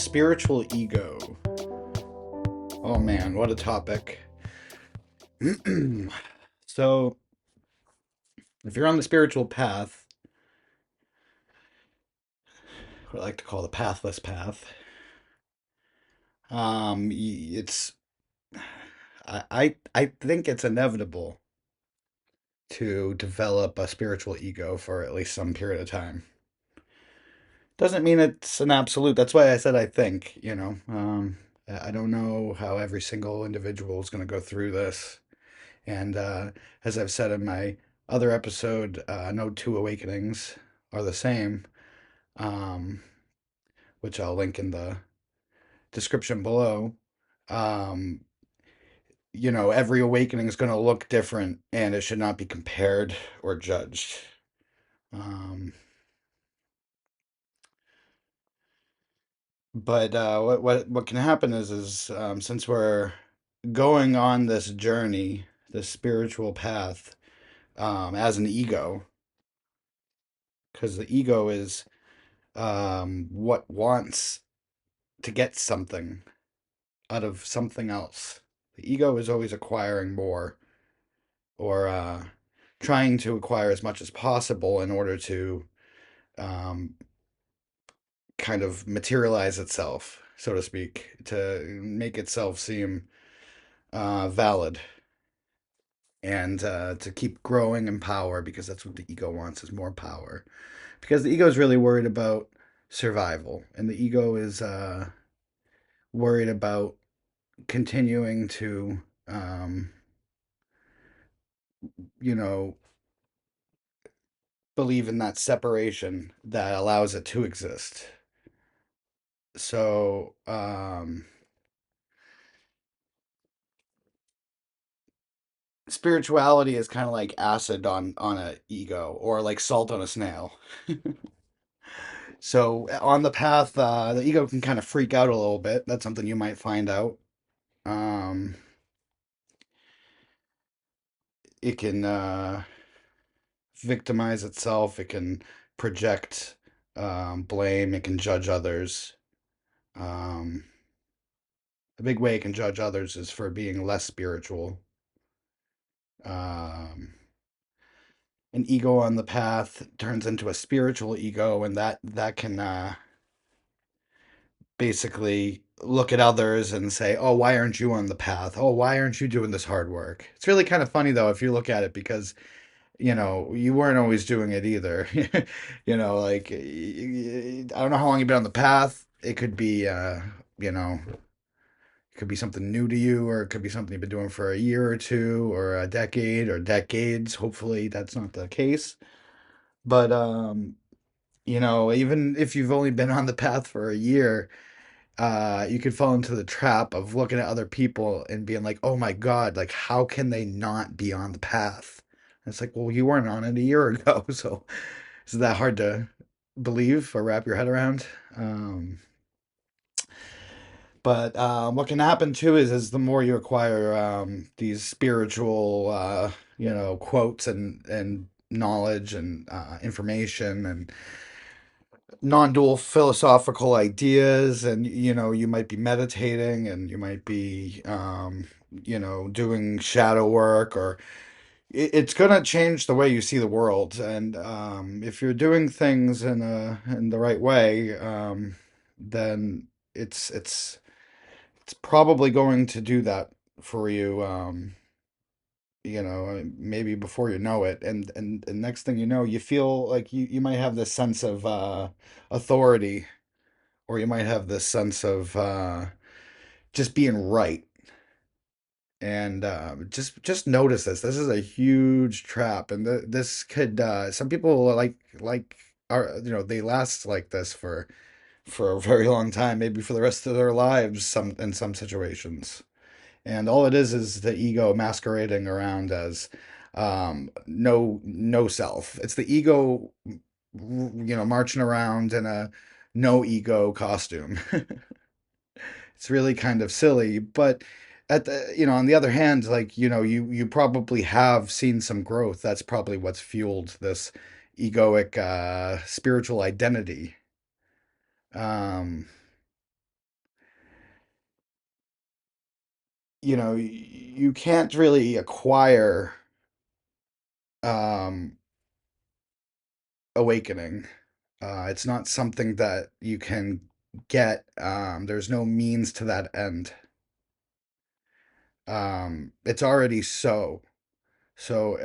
spiritual ego. Oh man, what a topic. So, if you're on the spiritual path, what I like to call the pathless path, it's I think it's inevitable to develop a spiritual ego for at least some period of time. Doesn't mean it's an absolute. That's why I said I think. I don't know how every single individual is going to go through this. And as I've said in my other episode, no two awakenings are the same, um, which I'll link in the description below. Um, every awakening is going to look different and it should not be compared or judged. Um, but what can happen is since we're going on this journey, this spiritual path, as an ego, because the ego is what wants to get something out of something else. The ego is always acquiring more or trying to acquire as much as possible in order to um, kind of materialize itself, so to speak, to make itself seem valid and to keep growing in power because that's what the ego wants is more power. Because the ego is really worried about survival and the ego is worried about continuing to um, you know, believe in that separation that allows it to exist. So, spirituality is kind of like acid on a ego or like salt on a snail. So on the path, the ego can kind of freak out a little bit. That's something you might find out. Um, it can victimize itself. It can project blame. It can judge others. Um, a big way it can judge others is for being less spiritual. Um, an ego on the path turns into a spiritual ego, and that can basically look at others and say, "Oh, why aren't you on the path? Oh, why aren't you doing this hard work?" It's really kind of funny though if you look at it because you weren't always doing it either. Like I don't know how long you've been on the path. It could be you know it could be something new to you, or it could be something you've been doing for a year or two, or a decade, or decades. Hopefully, that's not the case. But even if you've only been on the path for a year, you could fall into the trap of looking at other people and being like, "Oh my God, like how can they not be on the path?" And it's like, well, you weren't on it a year ago, so is that hard to believe or wrap your head around? Um, but what can happen too is the more you acquire these spiritual, quotes and knowledge and information and non-dual philosophical ideas, and you might be meditating and you might be doing shadow work, or it's going to change the way you see the world. And if you're doing things in the right way, then it's probably going to do that for you. Maybe before you know it, and next thing you know, you feel like you might have this sense of authority, or you might have this sense of just being right. And just notice this. This is a huge trap, and this could some people like are they last like this for a very long time, maybe for the rest of their lives. Some in some situations, and all it is the ego masquerading around as no self. It's the ego, marching around in a no ego costume. It's really kind of silly, but on the other hand, like, you probably have seen some growth. That's probably what's fueled this egoic spiritual identity. Um, you can't really acquire um, awakening. It's not something that you can get. There's no means to that end. It's already so. So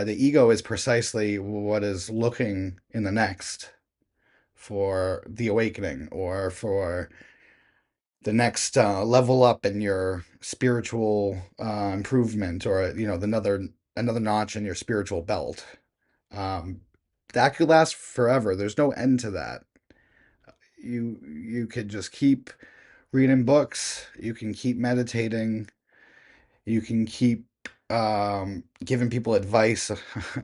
the ego is precisely what is looking in the next for the awakening or for the next level up in your spiritual improvement, or another notch in your spiritual belt. Um, that could last forever. There's no end to that. You could just keep reading books. You can keep meditating. You can keep giving people advice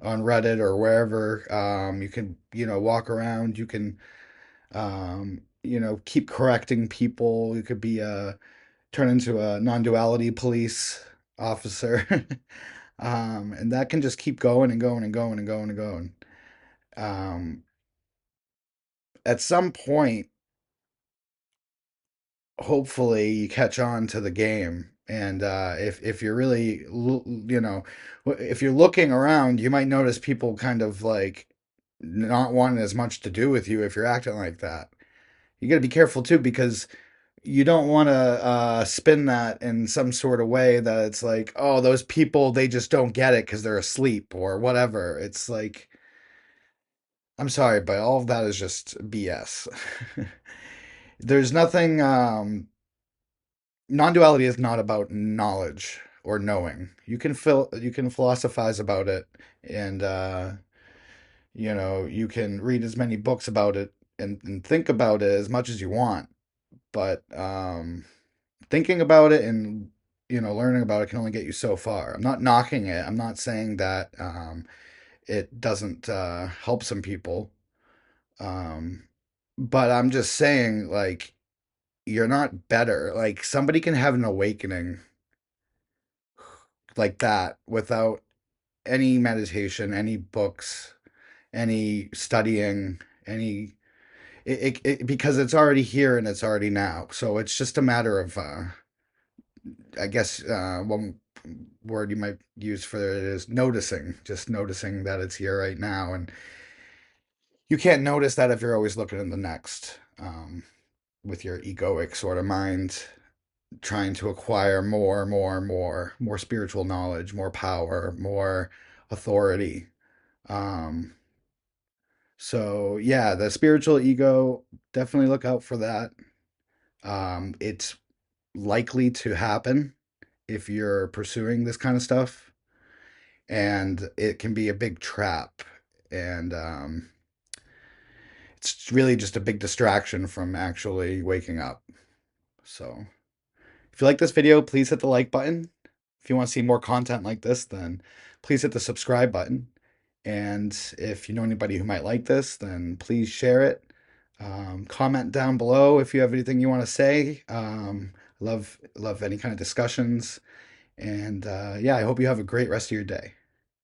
on Reddit or wherever. You can, walk around. You can, keep correcting people. You could be turn into a non-duality police officer. And that can just keep going and going and going and going and going. Um, at some point, hopefully you catch on to the game. And if you're really, if you're looking around, you might notice people kind of like not wanting as much to do with you if you're acting like that. You got to be careful too, because you don't want to spin that in some sort of way that it's like, oh, those people, they just don't get it because they're asleep or whatever. It's like, I'm sorry, but all of that is just BS. There's nothing. Non-duality is not about knowledge or knowing. You can philosophize about it, and you can read as many books about it and think about it as much as you want. But thinking about it and learning about it can only get you so far. I'm not knocking it. I'm not saying that it doesn't help some people. Um, but I'm just saying, like, you're not better. Like, somebody can have an awakening like that without any meditation, any books, any studying, any because it's already here and it's already now. So it's just a matter of I guess one word you might use for it is noticing, just noticing that it's here right now. And you can't notice that if you're always looking in the next, with your egoic sort of mind, trying to acquire more spiritual knowledge, more power, more authority. Um, so yeah, the spiritual ego, definitely look out for that. It's likely to happen if you're pursuing this kind of stuff, and it can be a big trap. And it's really just a big distraction from actually waking up. So if you like this video, please hit the like button. If you want to see more content like this, then please hit the subscribe button. And if you know anybody who might like this, then please share it. Comment down below if you have anything you want to say. Love any kind of discussions. And yeah, I hope you have a great rest of your day.